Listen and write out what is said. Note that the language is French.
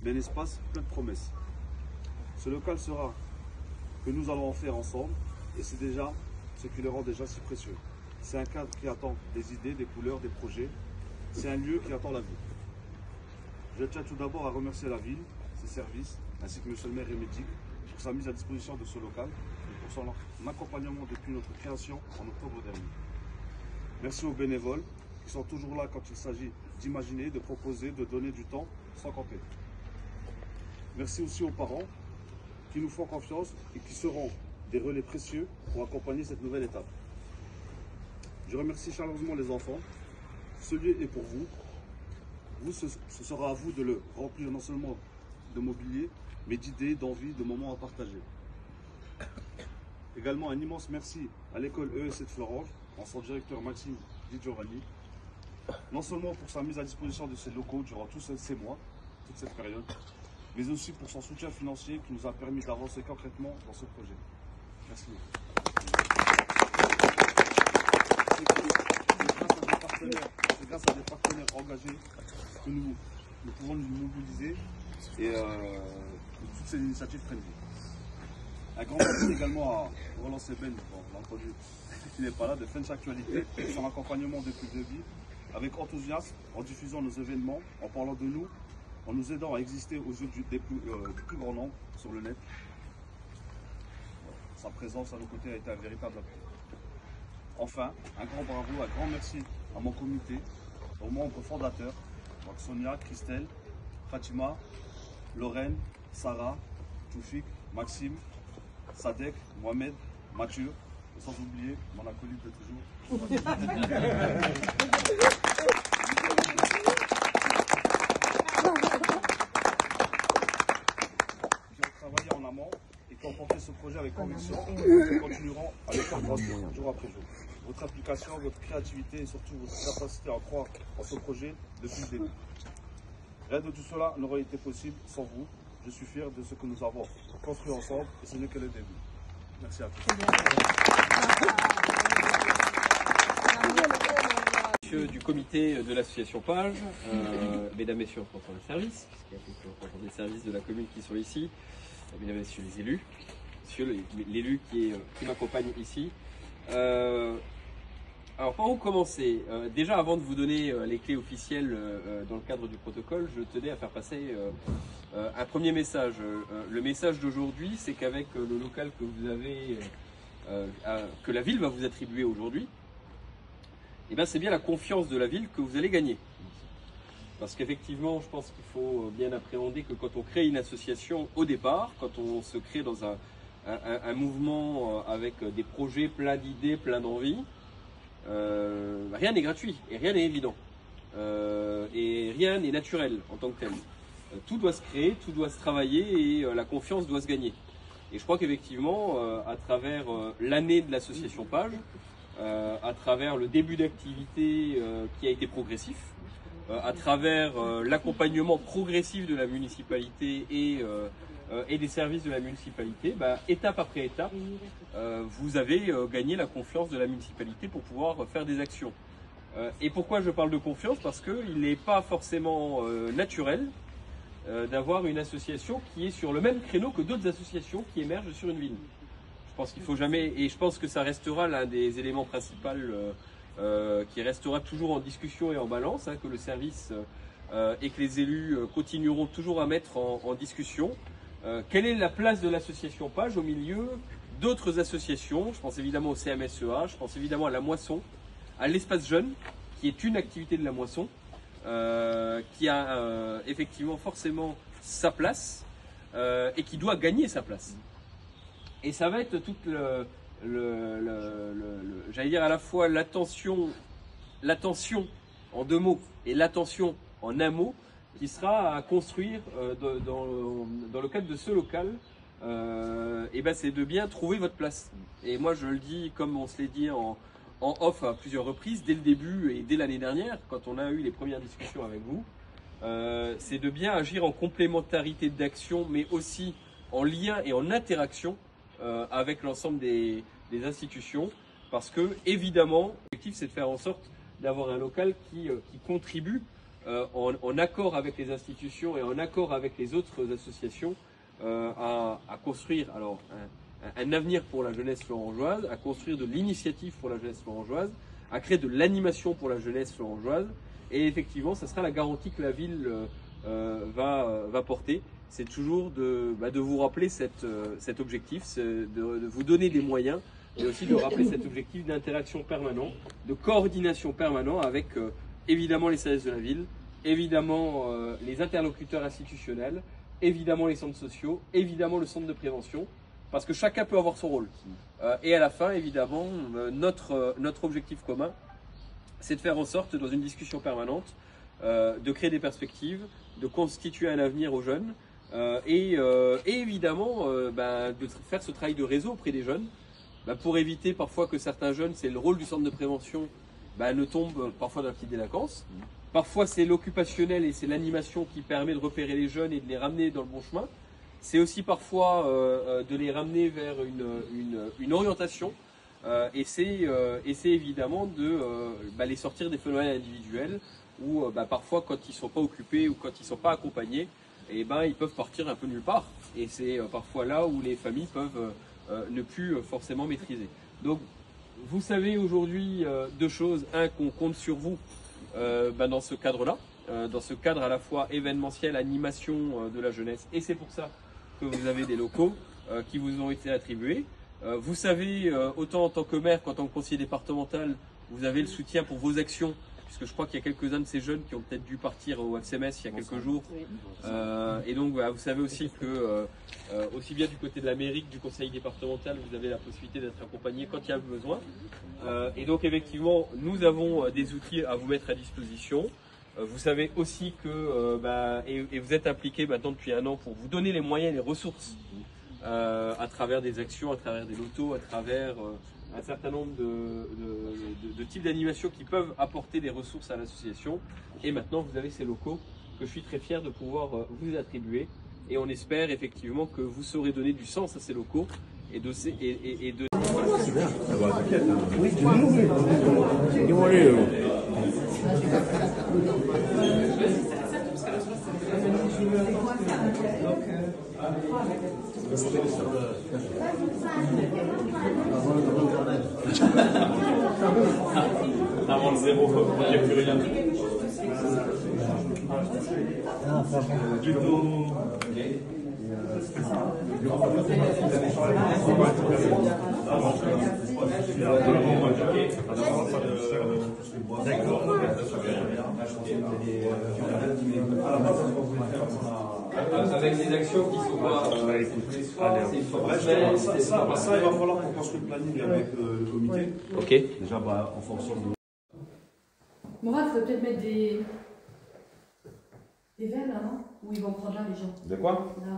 mais un espace plein de promesses. Ce local sera que nous allons en faire ensemble, et c'est déjà ce qui le rend déjà si précieux. C'est un cadre qui attend des idées, des couleurs, des projets. C'est un lieu qui attend la vie. Je tiens tout d'abord à remercier la ville, ses services, ainsi que M. le maire Rémédic pour sa mise à disposition de ce local et pour son accompagnement depuis notre création en octobre dernier. Merci aux bénévoles qui sont toujours là quand il s'agit d'imaginer, de proposer, de donner du temps sans compter. Merci aussi aux parents qui nous font confiance et qui seront des relais précieux pour accompagner cette nouvelle étape. Je remercie chaleureusement les enfants. Ce lieu est pour vous. Ce sera à vous de le remplir non seulement de mobilier, mais d'idées, d'envies, de moments à partager. Également un immense merci à l'école EEC de Florange, en son directeur Maxime Di Giovanni, non seulement pour sa mise à disposition de ses locaux durant tous ces mois, toute cette période, mais aussi pour son soutien financier qui nous a permis d'avancer concrètement dans ce projet. Merci. C'est grâce à des partenaires engagés que nous pouvons nous mobiliser et toutes ces initiatives prennent vie. Un grand merci également à Roland Seben, on l'a entendu, qui n'est pas là, de French Actualité, pour son accompagnement depuis le début, avec enthousiasme, en diffusant nos événements, en parlant de nous, en nous aidant à exister aux yeux du plus grand nombre sur le net. Sa présence à nos côtés a été un véritable appui. Enfin, un grand bravo, un grand merci à mon comité, aux membres fondateurs, donc Sonia, Christelle, Fatima, Lorraine, Sarah, Toufik, Maxime, Sadek, Mohamed, Mathieu, et sans oublier mon acolyte de toujours. Qui ont travaillé en amont et qui ont porté ce projet avec conviction et qui continueront à le faire grandir jour après jour. Votre application, votre créativité et surtout votre capacité à croire en ce projet depuis le début. Rien de tout cela n'aurait été possible sans vous. Je suis fier de ce que nous avons construit ensemble et ce n'est que le début. Merci à tous. Monsieur du comité de l'association Page, mesdames, messieurs, représentants des services, puisqu'il y a quelques représentants des services de la commune qui sont ici, mesdames, messieurs les élus, monsieur l'élu qui m'accompagne ici. Alors par où commencer? Déjà avant de vous donner les clés officielles dans le cadre du protocole, je tenais à faire passer un premier message. Le message d'aujourd'hui, c'est qu'avec le local que vous avez, que la ville va vous attribuer aujourd'hui, eh bien c'est bien la confiance de la ville que vous allez gagner. Parce qu'effectivement, je pense qu'il faut bien appréhender que quand on crée une association au départ, quand on se crée dans un mouvement avec des projets, plein d'idées, plein d'envies, rien n'est gratuit et rien n'est évident. Et rien n'est naturel en tant que tel. Tout doit se créer, tout doit se travailler et la confiance doit se gagner. Et je crois qu'effectivement, à travers l'année de l'association Page, à travers le début d'activité qui a été progressif, à travers l'accompagnement progressif de la municipalité et des services de la municipalité, étape après étape, vous avez gagné la confiance de la municipalité pour pouvoir faire des actions. Et pourquoi je parle de confiance? Parce qu'il n'est pas forcément naturel d'avoir une association qui est sur le même créneau que d'autres associations qui émergent sur une ville. Je pense qu'il faut jamais, et je pense que ça restera l'un des éléments principaux qui restera toujours en discussion et en balance, que le service et que les élus continueront toujours à mettre en discussion. Quelle est la place de l'association Page au milieu d'autres associations? Je pense évidemment au CMSEA, je pense évidemment à la moisson, à l'espace jeune, qui est une activité de la moisson, qui a effectivement forcément sa place et qui doit gagner sa place. Et ça va être toute j'allais dire à la fois l'attention en deux mots et l'attention en un mot qui sera à construire dans le cadre de ce local. C'est de bien trouver votre place. Et moi je le dis comme on se l'est dit en off à plusieurs reprises dès le début et dès l'année dernière quand on a eu les premières discussions avec vous, c'est de bien agir en complémentarité d'action mais aussi en lien et en interaction avec l'ensemble des institutions, parce que évidemment l'objectif c'est de faire en sorte d'avoir un local qui contribue en accord avec les institutions et en accord avec les autres associations, à construire alors un avenir pour la jeunesse florangeoise, à construire de l'initiative pour la jeunesse florangeoise, à créer de l'animation pour la jeunesse florangeoise. Et effectivement, ça sera la garantie que la ville va porter. C'est toujours de vous rappeler cet objectif, de vous donner des moyens, et aussi de rappeler cet objectif d'interaction permanente, de coordination permanente avec évidemment les services de la ville, évidemment les interlocuteurs institutionnels, évidemment les centres sociaux, évidemment le centre de prévention, parce que chacun peut avoir son rôle. Et à la fin, évidemment, notre objectif commun, c'est de faire en sorte, dans une discussion permanente, de créer des perspectives, de constituer un avenir aux jeunes, et évidemment de faire ce travail de réseau auprès des jeunes, pour éviter parfois que certains jeunes, c'est le rôle du centre de prévention, ne tombe parfois dans la petite délinquance. Parfois c'est l'occupationnel et c'est l'animation qui permet de repérer les jeunes et de les ramener dans le bon chemin. C'est aussi parfois de les ramener vers une orientation, et c'est évidemment de les sortir des phénomènes individuels où parfois quand ils ne sont pas occupés ou quand ils ne sont pas accompagnés, ils peuvent partir un peu nulle part. Et c'est parfois là où les familles peuvent ne plus forcément maîtriser. Donc vous savez aujourd'hui deux choses. Un, qu'on compte sur vous dans ce cadre-là, dans ce cadre à la fois événementiel, animation de la jeunesse, et c'est pour ça que vous avez des locaux qui vous ont été attribués. Vous savez, autant en tant que maire qu'en tant que conseiller départemental, vous avez le soutien pour vos actions, puisque je crois qu'il y a quelques-uns de ces jeunes qui ont peut-être dû partir au FCMS il y a quelques jours. Et donc vous savez aussi que, aussi bien du côté de la mairie que du conseil départemental, vous avez la possibilité d'être accompagné quand il y a besoin. Et donc effectivement, nous avons des outils à vous mettre à disposition. Vous savez aussi que, et vous êtes impliqué maintenant depuis 1 an pour vous donner les moyens et les ressources à travers des actions, à travers des lotos, à travers un certain nombre de types d'animations qui peuvent apporter des ressources à l'association. Et maintenant, vous avez ces locaux que je suis très fier de pouvoir vous attribuer. Et on espère effectivement que vous saurez donner du sens à ces locaux et de... C'est bien. Ah bah, t'inquiète. Oui, dis-moi les. Avant le 0, il n'y a plus rien. Avec des actions qui sont pas ça, il va falloir qu'on construise le planning avec le comité. Ok. Déjà, en fonction de... Mourad, il faut peut-être mettre des verres là, non? Où ils vont prendre là, les gens. De quoi? Là.